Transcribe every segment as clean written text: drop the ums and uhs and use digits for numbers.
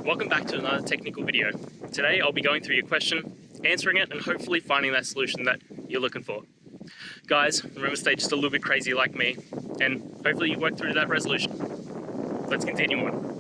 Welcome back to another technical video. Today I'll be going through your question, answering it, and hopefully finding that solution that you're looking for. Guys, remember to stay just a little bit crazy like me, and hopefully you work through that resolution. Let's continue on.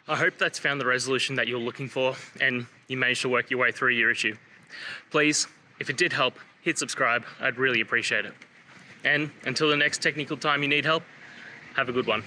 I hope that's found the resolution that you're looking for and you managed to work your way through your issue. Please, if it did help, hit subscribe. I'd really appreciate it. And until the next technical time you need help, have a good one.